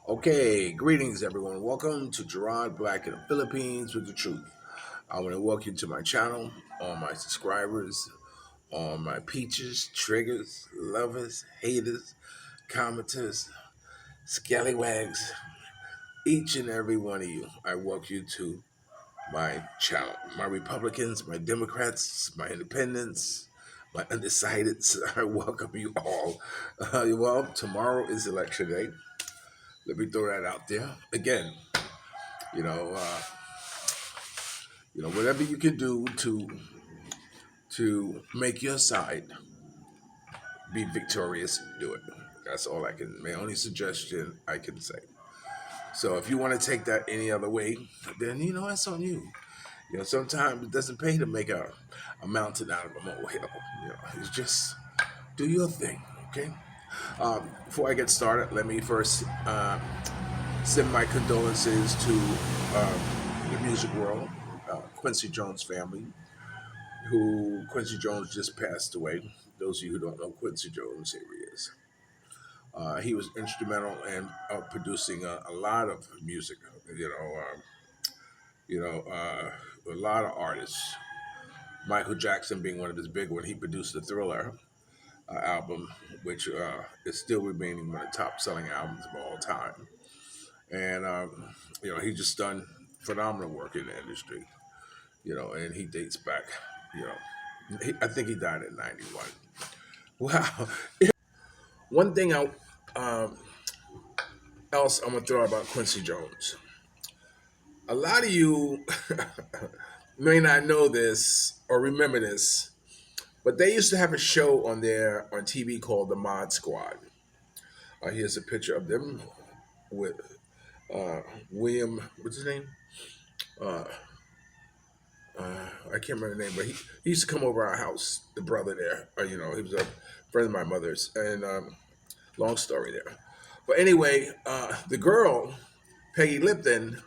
Okay, greetings everyone. Welcome to Gerard Black in the Philippines with the truth. I want to welcome you to my channel, all my subscribers, all my peaches, triggers, lovers, haters, commenters, scallywags, each and every one of you. I welcome you to my channel. My Republicans, my Democrats, my independents, my undecideds. I welcome you all. Well, tomorrow is election day. Let me throw that out there again. You know, uh, whatever you can do to make your side be victorious, do it. That's all I can. My only suggestion I can say. So if you want to take that any other way, then that's on you. Sometimes it doesn't pay to make a mountain out of a molehill. It's just do your thing, okay? Before I get started, let me first send my condolences to the music world, Quincy Jones family, who Quincy Jones just passed away. Those of you who don't know Quincy Jones, here he is. He was instrumental in producing a lot of music. You know, uh, a lot of artists. Michael Jackson being one of his big ones. He produced the Thriller album, which is still remaining one of the top selling albums of all time. And he just done phenomenal work in the industry. And he dates back. You know, I think he died in '91. Wow. One thing um, else I'm gonna throw out about Quincy Jones. A lot of you may not know this or remember this, but they used to have a show on TV called The Mod Squad. Here's a picture of them with William. What's his name? Uh, I can't remember the name, but he used to come over our house. The brother there, he was a friend of my mother's, and long story there. But anyway, the girl Peggy Lipton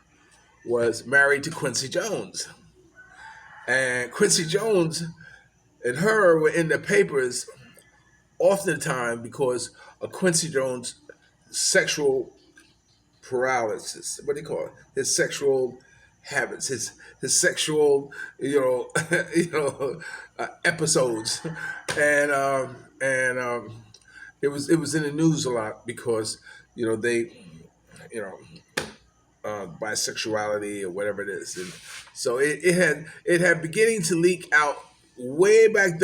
was married to Quincy Jones. And Quincy Jones and her were in the papers oftentimes because of Quincy Jones' sexual paralysis. What do you call it? His sexual habits, his sexual, episodes, and it was in the news a lot because they, you know, bisexuality or whatever it is. And so it had beginning to leak out way back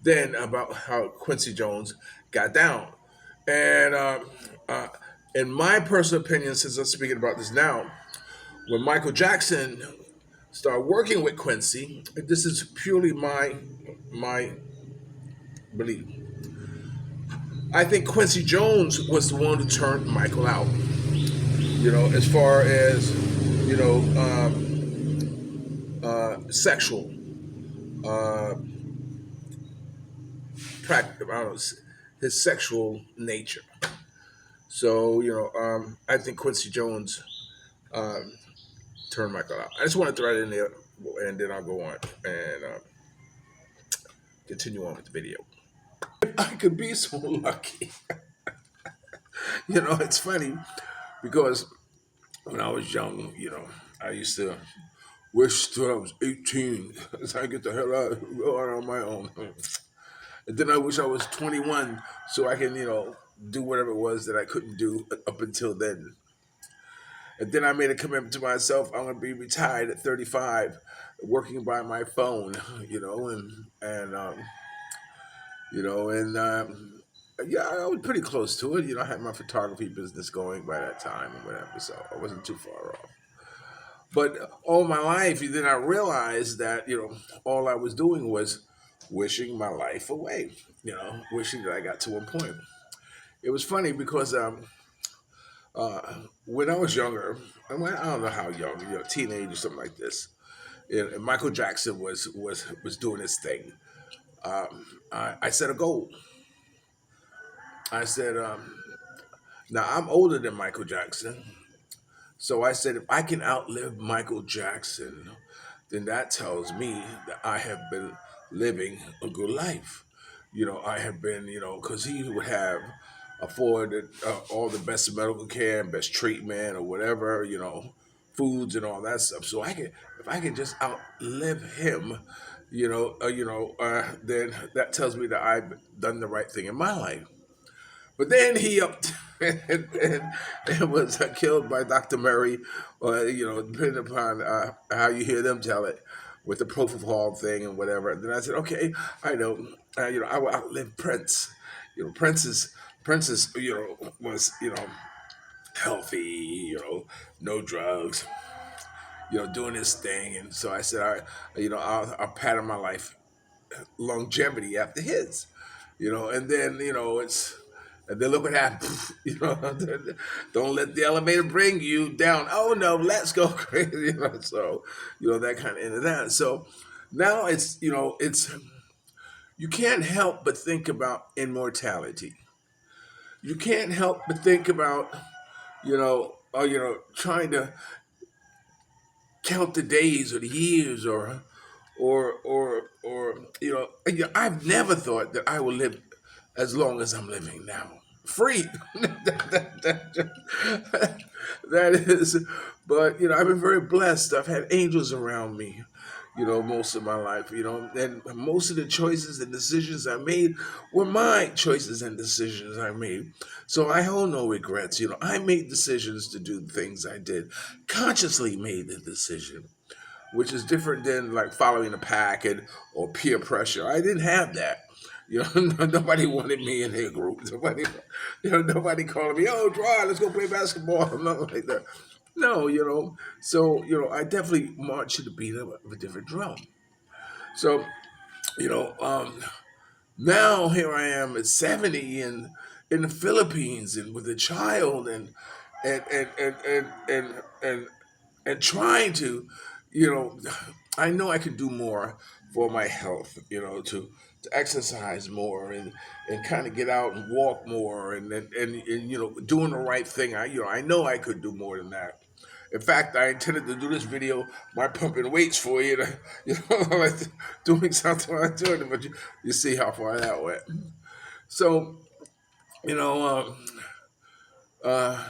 then about how Quincy Jones got down. And uh, in my personal opinion, since I'm speaking about this now, when Michael Jackson started working with Quincy, this is purely my belief. I think Quincy Jones was the one who turned Michael out. As far as you know, sexual uh, practice. I don't know, his sexual nature. So I think Quincy Jones um, turned Michael out. I just want to throw it in there, and then I'll go on and continue on with the video. If I could be so lucky, it's funny because when I was young, I used to wish till I was 18 so I get the hell out, go out on my own. And then I wish I was 21 so I can, do whatever it was that I couldn't do up until then. And then I made a commitment to myself. I'm going to be retired at 35, working by my phone, and yeah, I was pretty close to it. I had my photography business going by that time and whatever, so I wasn't too far off. But all my life, then I realized that all I was doing was wishing my life away. Wishing that I got to one point. It was funny because when I was younger, I don't know how young, teenage or something like this, and Michael Jackson was doing his thing. I set a goal. I said, now I'm older than Michael Jackson, so I said if I can outlive Michael Jackson, then that tells me that I have been living a good life. I have been, because he would have afford all the best medical care and best treatment or whatever, foods and all that stuff. So if I can just outlive him, then that tells me that I've done the right thing in my life. But then he up and was killed by Dr. Murray, or depending upon how you hear them tell it, with the propofol thing and whatever. And then I said, okay, I know, I will outlive Prince. Prince is was healthy, no drugs, doing his thing. And so I said, I'll pattern my life longevity after his, and then it's. And then look what happened. Don't let the elevator bring you down. Oh no, let's go crazy. So that kind of into that. So now it's you can't help but think about immortality. You can't help but think about trying to count the days or the years or I've never thought that I will live as long as I'm living now. Free. That is, but I've been very blessed. I've had angels around me, most of my life, and most of the choices and decisions I made were my choices and decisions I made. So I hold no regrets. I made decisions to do the things I did, consciously made the decision, which is different than like following a pack or peer pressure. I didn't have that. Nobody wanted me in their group. Nobody calling me, oh, Gerard, let's go play basketball. Nothing like that. No, So, I definitely march to the beat of a different drum. So, you know, um, now here I am at 70 and in the Philippines and with a child and and and and and and, and trying to, you know, I know I could do more for my health, to exercise more and kind of get out and walk more and doing the right thing. I know I could do more than that. In fact, I intended to do this video, my pumping weights for you, to, like doing something like doing it, but you see how far that went. So, you know, um, uh,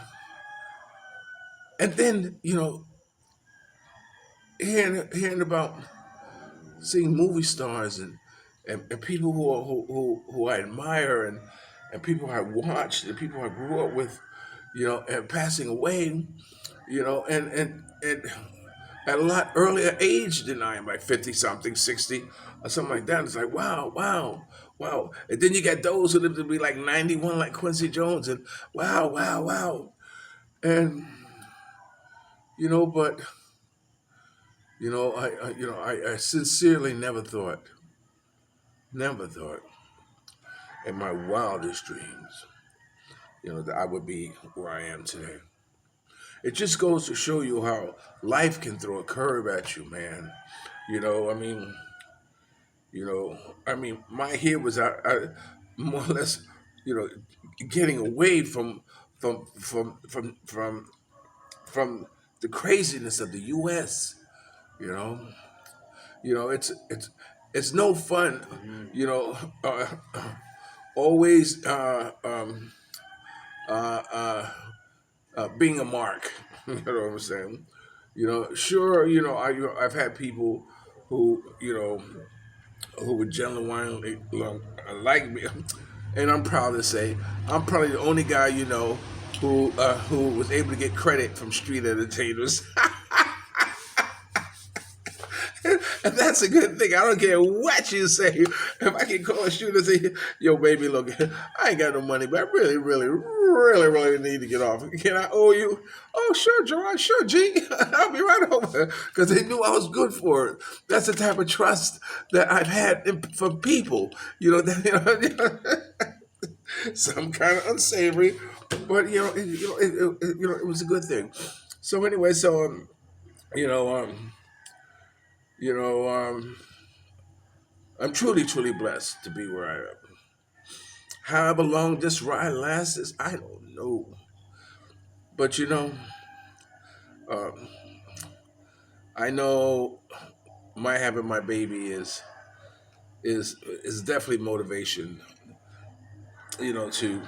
and then, hearing about seeing movie stars and people who I admire and people I watched and people I grew up with, and passing away, and at a lot earlier age than I am, like 50 something, 60 or something like that. It's like, wow, wow, wow. And then you got those who live to be like 91, like Quincy Jones, and wow, wow, wow. And, but, I sincerely never thought in my wildest dreams, that I would be where I am today. It just goes to show you how life can throw a curve at you, man. You know, I mean, my hair was more or less, you know, getting away from the craziness of the U.S. You know, it's no fun. You know, always uh, uh, being a mark. You know what I'm saying? Sure. I've had people who who would genuinely like me, and I'm proud to say I'm probably the only guy who was able to get credit from street entertainers. And that's a good thing. I don't care what you say. If I can call a shooter and say, yo, baby, look, I ain't got no money, but I really, really, really, really need to get off. Can I owe you? Oh, sure, Gerard, sure, G. I'll be right over. Because they knew I was good for it. That's the type of trust that I've had from people. Some kind of unsavory, but it was a good thing. So anyway, you know, um, you know, um, I'm truly, truly blessed to be where I am. However long this ride lasts, I don't know. But um, I know my having my baby is definitely motivation. To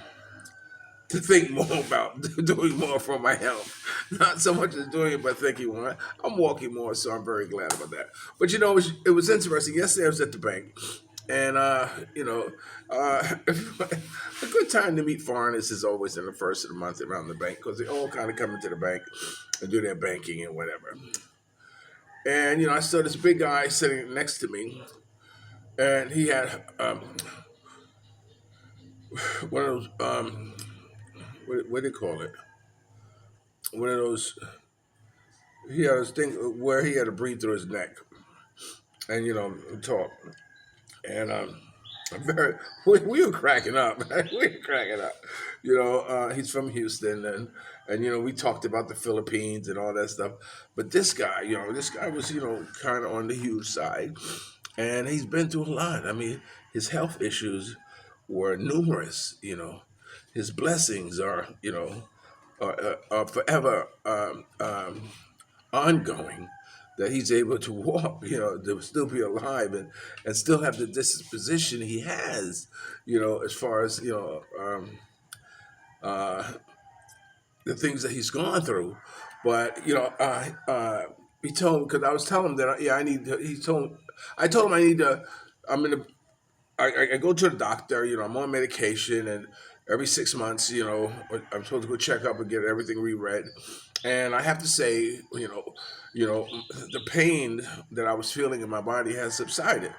to think more about doing more for my health. Not so much as doing it, but thinking more. I'm walking more, so I'm very glad about that. But it was interesting. Yesterday I was at the bank, and a good time to meet foreigners is always in the first of the month around the bank because they all kind of come into the bank and do their banking and whatever. And I saw this big guy sitting next to me, and he had one of those what do you call it? One of those. He had this thing where he had to breathe through his neck and talk. And very, we were cracking up. We were cracking up. He's from Houston, and we talked about the Philippines and all that stuff. But this guy was kind of on the huge side, and he's been through a lot. I mean, his health issues were numerous. His blessings are forever ongoing. That he's able to walk, to still be alive and still have the disposition he has, as far as uh, the things that he's gone through. But he told me because I was telling him that yeah I need. He told I told him I need to. I'm in a I go to the doctor, I'm on medication, and every 6 months, I'm supposed to go check up and get everything reread. And I have to say, the pain that I was feeling in my body has subsided.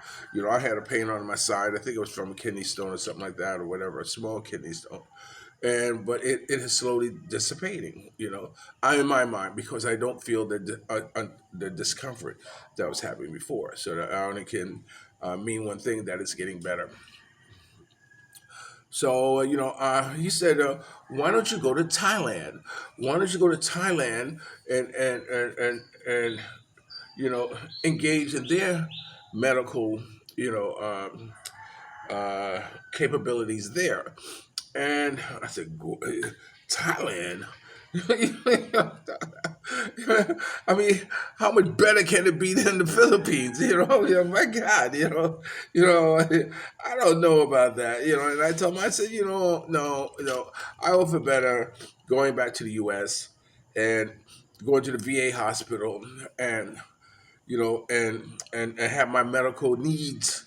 I had a pain on my side. I think it was from a kidney stone or something like that, or whatever, a small kidney stone. But it is slowly dissipating. I in my mind because I don't feel the discomfort that was happening before. So that I only can mean one thing that it's getting better. So he said, "Why don't you go to Thailand? Why don't you go to Thailand and engage in their medical you know um, uh, capabilities there?" And I said, Thailand. I mean, how much better can it be than the Philippines? My God, I don't know about that. And I told him, I said, no, I offer better going back to the U.S. and going to the VA hospital and and have my medical needs,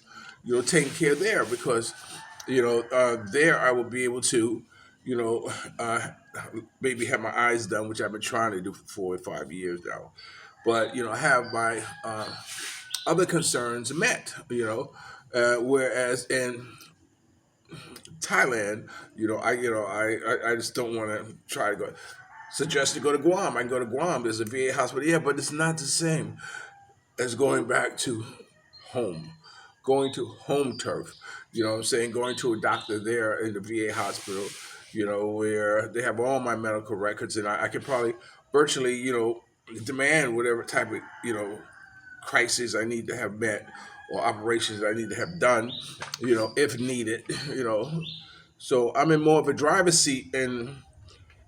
taken care of there because, there I will be able to, you know, uh, maybe have my eyes done, which I've been trying to do for 4 or 5 years now. But have my other concerns met. Whereas in Thailand, I just don't want to try to go. Suggest to go to Guam. I can go to Guam. There's a VA hospital, yeah, but it's not the same as going back to home, going to home turf. You know what I'm saying? Going to a doctor there in the VA hospital, where they have all my medical records and I could probably virtually, demand whatever type of, crisis I need to have met or operations I need to have done, if needed, So I'm in more of a driver's seat in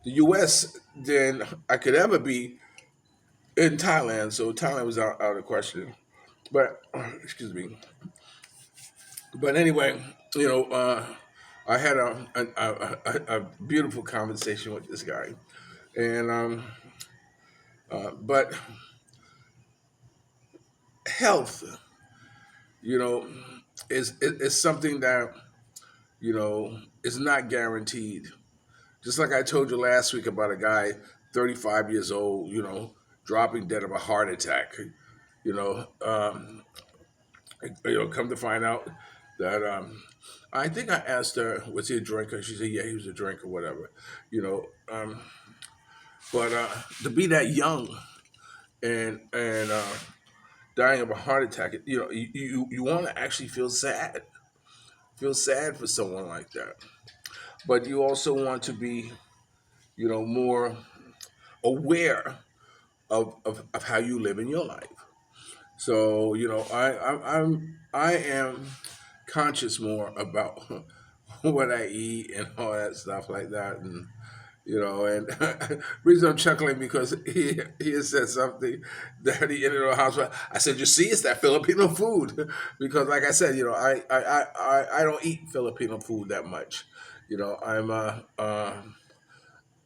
the US than I could ever be in Thailand. So Thailand was out of the question. But excuse me. But anyway, I had a beautiful conversation with this guy, and but health, you know, is something that is not guaranteed. Just like I told you last week about a guy, 35 years old, dropping dead of a heart attack. You know, come to find out that I think I asked her, was he a drinker? She said, yeah, he was a drinker, whatever. You know, but to be that young and dying of a heart attack, you want to actually feel sad for someone like that. But you also want to be, more aware of how you live in your life. So I am conscious more about what I eat and all that stuff like that, and and reason I'm chuckling because he has said something that he ended the hospital. I said, you see, it's that Filipino food because, like I said, I don't eat Filipino food that much. You know,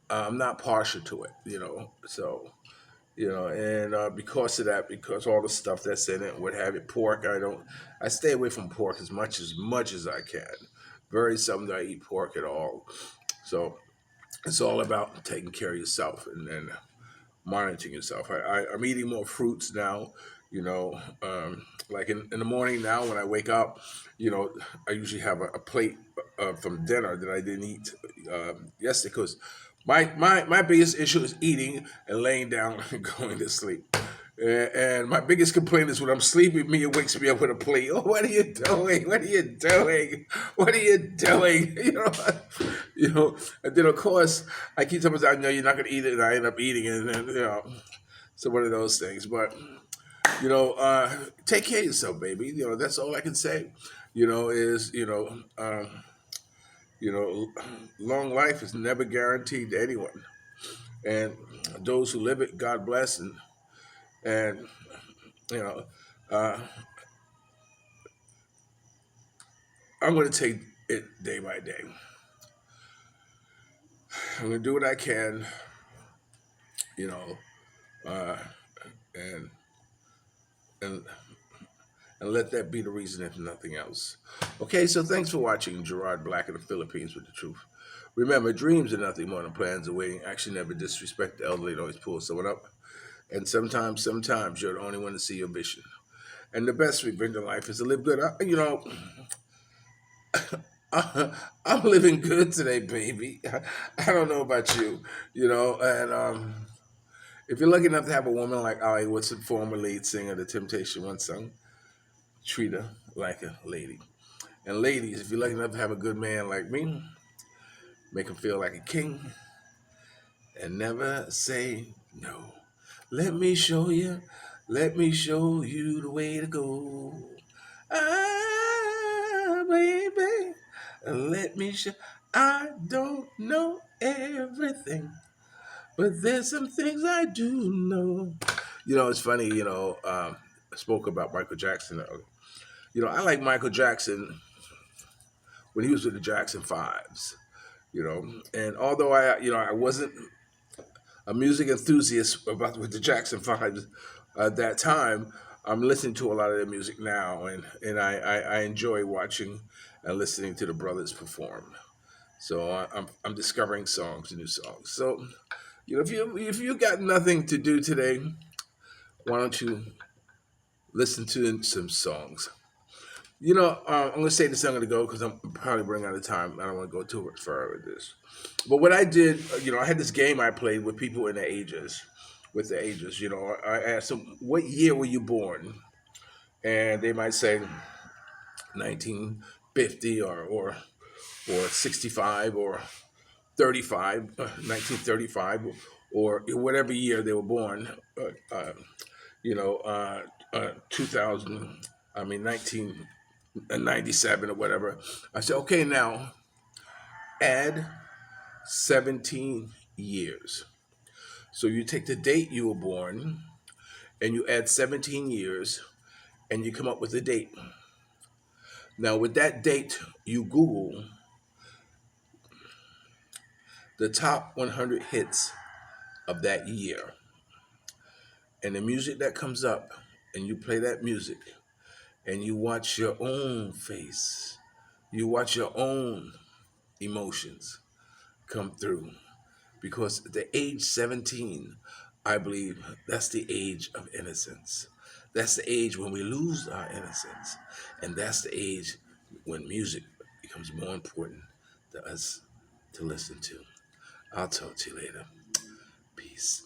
I'm not partial to it. You know, so you know, and because of that, because all the stuff that's in it, what have it, pork, I stay away from pork as much as I can. Very seldom do I eat pork at all. So it's all about taking care of yourself and monitoring yourself. I'm eating more fruits now. You know, like in the morning now when I wake up, you know, I usually have a plate from dinner that I didn't eat yesterday because my biggest issue is eating and laying down and going to sleep. And my biggest complaint is when I'm sleeping, Mia wakes me up with a plate. Oh, what are you doing? What are you doing? What are you doing? You know. And then of course I keep telling myself, no, you're not gonna eat it, and I end up eating it, and you know, so one of those things. But you know, take care of yourself, baby. You know, that's all I can say. You know, is you know, long life is never guaranteed to anyone, and those who live it, God bless, and you know, uh, I'm going to take it day by day. I'm going to do what I can, you know, uh, and and and let that be the reason, if nothing else. Okay, so thanks for watching Gerard Black in the Philippines with the truth. Remember, dreams are nothing more than plans awaiting action. Never disrespect the elderly and always pull someone up. And sometimes you're the only one to see your vision. And the best revenge in life is to live good. You know, I'm living good today, baby. I don't know about you, you know, and if you're lucky enough to have a woman like Ali Woodson, former lead singer of the Temptation One song, treat her like a lady. And ladies, if you're lucky enough to have a good man like me, make him feel like a king and never say no. Let me show you, let me show you the way to go. Ah, baby, let me show. I don't know everything, but there's some things I do know. You know, it's funny, I spoke about Michael Jackson. You know, I like Michael Jackson when he was with the Jackson Fives, you know. And although I wasn't a music enthusiast about with the Jackson Fives at that time, I'm listening to a lot of their music now, and I enjoy watching and listening to the brothers perform. So I'm discovering songs, new songs. So you know, if you got nothing to do today, why don't you listen to some songs? You know, I'm gonna say this. I'm gonna go because I'm probably running out of time. I don't want to go too much further with this. But what I did, you know, I had this game I played with people in the ages, with the ages. You know, I asked them, "What year were you born?" And they might say 1950 or 65 or 35, 1935, or whatever year they were born. 2000. I mean, 1997 or whatever. I said, okay, now add 17 years. So you take the date you were born and you add 17 years and you come up with a date. Now, with that date, you Google the top 100 hits of that year and the music that comes up, and you play that music and you watch your own face, you watch your own emotions come through. Because the age 17, I believe that's the age of innocence. That's the age when we lose our innocence. And that's the age when music becomes more important to us to listen to. I'll talk to you later. Peace.